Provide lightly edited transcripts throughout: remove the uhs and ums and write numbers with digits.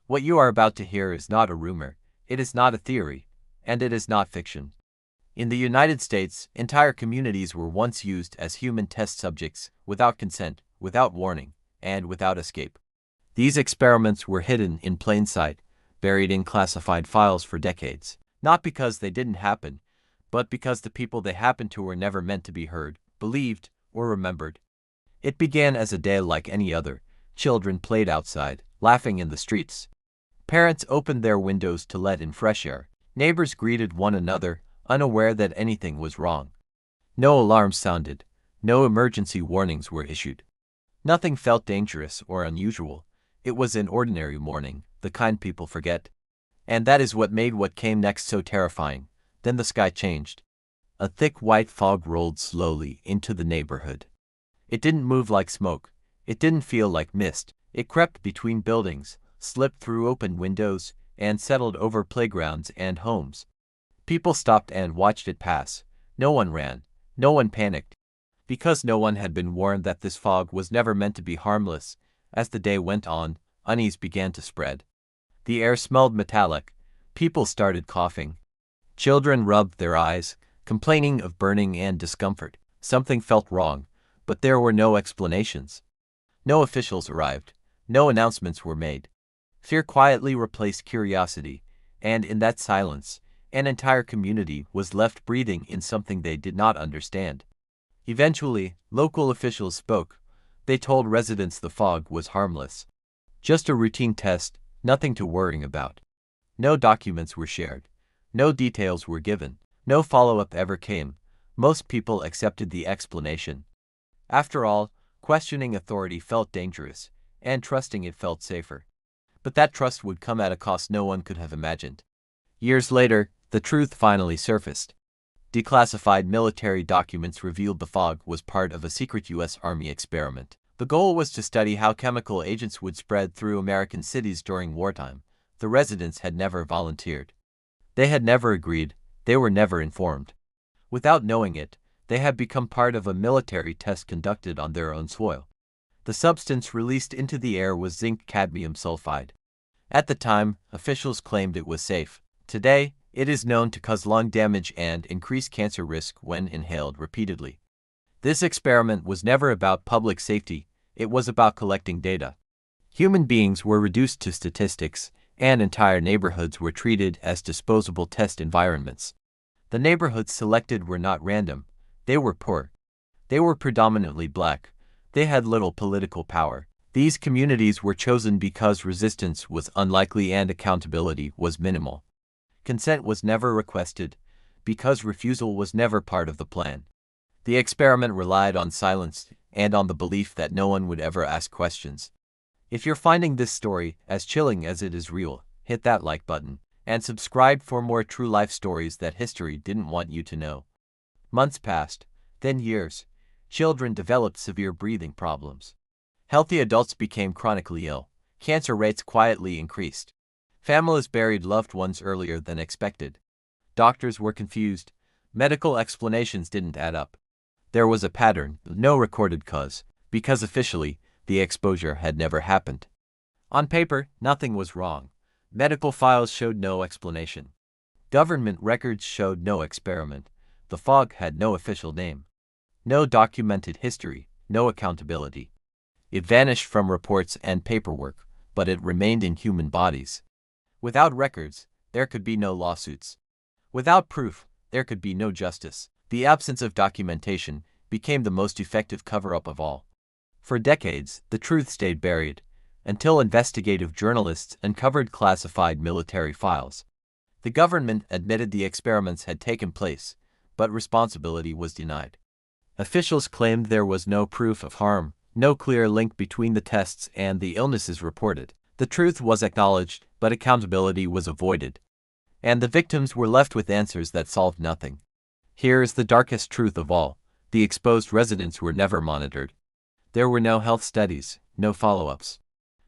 What you are about to hear is not a rumor, it is not a theory, and it is not fiction. In the United States, entire communities were once used as human test subjects, without consent, without warning, and without escape. These experiments were hidden in plain sight, buried in classified files for decades, not because they didn't happen, but because the people they happened to were never meant to be heard, believed, or remembered. It began as a day like any other. Children played outside, laughing in the streets. Parents opened their windows to let in fresh air. Neighbors greeted one another, unaware that anything was wrong. No alarms sounded. No emergency warnings were issued. Nothing felt dangerous or unusual. It was an ordinary morning, the kind people forget. And that is what made what came next so terrifying. Then the sky changed. A thick white fog rolled slowly into the neighborhood. It didn't move like smoke. It didn't feel like mist. It crept between buildings, slipped through open windows, and settled over playgrounds and homes. People stopped and watched it pass. No one ran. No one panicked. Because no one had been warned that this fog was never meant to be harmless, as the day went on, unease began to spread. The air smelled metallic. People started coughing. Children rubbed their eyes, complaining of burning and discomfort. Something felt wrong, but there were no explanations. No officials arrived. No announcements were made. Fear quietly replaced curiosity, and in that silence, an entire community was left breathing in something they did not understand. Eventually, local officials spoke. They told residents the fog was harmless. Just a routine test, nothing to worry about. No documents were shared. No details were given. No follow-up ever came. Most people accepted the explanation. After all, questioning authority felt dangerous, and trusting it felt safer. But that trust would come at a cost no one could have imagined. Years later, the truth finally surfaced. Declassified military documents revealed the fog was part of a secret U.S. Army experiment. The goal was to study how chemical agents would spread through American cities during wartime. The residents had never volunteered. They had never agreed. They were never informed. Without knowing it, they had become part of a military test conducted on their own soil. The substance released into the air was zinc-cadmium sulfide. At the time, officials claimed it was safe. Today, it is known to cause lung damage and increase cancer risk when inhaled repeatedly. This experiment was never about public safety, it was about collecting data. Human beings were reduced to statistics, and entire neighborhoods were treated as disposable test environments. The neighborhoods selected were not random. They were poor. They were predominantly black. They had little political power. These communities were chosen because resistance was unlikely and accountability was minimal. Consent was never requested, because refusal was never part of the plan. The experiment relied on silence and on the belief that no one would ever ask questions. If you're finding this story as chilling as it is real, hit that like button, and subscribe for more true life stories that history didn't want you to know. Months passed, then years. Children developed severe breathing problems. Healthy adults became chronically ill. Cancer rates quietly increased. Families buried loved ones earlier than expected. Doctors were confused. Medical explanations didn't add up. There was a pattern, no recorded cause, because officially, the exposure had never happened. On paper, nothing was wrong. Medical files showed no explanation. Government records showed no experiment. The fog had no official name. No documented history, no accountability. It vanished from reports and paperwork, but it remained in human bodies. Without records, there could be no lawsuits. Without proof, there could be no justice. The absence of documentation became the most effective cover-up of all. For decades, the truth stayed buried, until investigative journalists uncovered classified military files. The government admitted the experiments had taken place, but responsibility was denied. Officials claimed there was no proof of harm, no clear link between the tests and the illnesses reported. The truth was acknowledged, but accountability was avoided. And the victims were left with answers that solved nothing. Here is the darkest truth of all. The exposed residents were never monitored. There were no health studies, no follow-ups,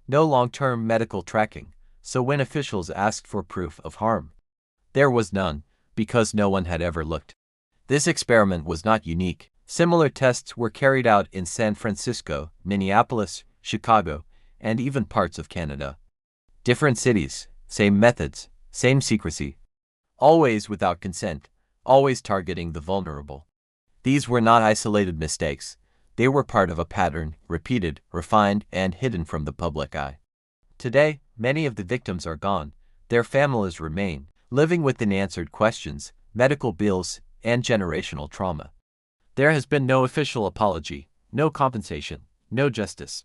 no long-term medical tracking, so when officials asked for proof of harm, there was none, because no one had ever looked. This experiment was not unique. Similar tests were carried out in San Francisco, Minneapolis, Chicago, and even parts of Canada. Different cities, same methods, same secrecy. Always without consent, always targeting the vulnerable. These were not isolated mistakes. They were part of a pattern, repeated, refined, and hidden from the public eye. Today, many of the victims are gone. Their families remain, living with unanswered questions, medical bills, and generational trauma. There has been no official apology, no compensation, no justice.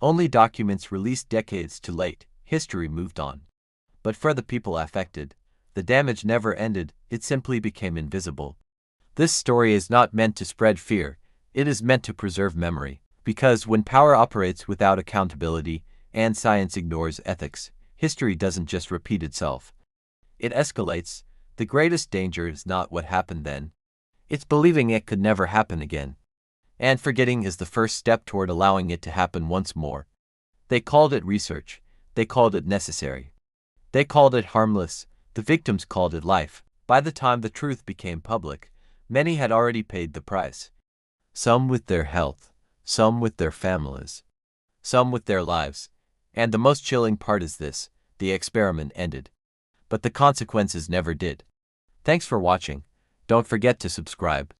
Only documents released decades too late. History moved on. But for the people affected, the damage never ended, it simply became invisible. This story is not meant to spread fear, it is meant to preserve memory. Because when power operates without accountability and science ignores ethics, history doesn't just repeat itself. It escalates. The greatest danger is not what happened then. It's believing it could never happen again. And forgetting is the first step toward allowing it to happen once more. They called it research. They called it necessary. They called it harmless. The victims called it life. By the time the truth became public, many had already paid the price. Some with their health, some with their families, some with their lives. And the most chilling part is this: the experiment ended. But the consequences never did. Thanks for watching. Don't forget to subscribe.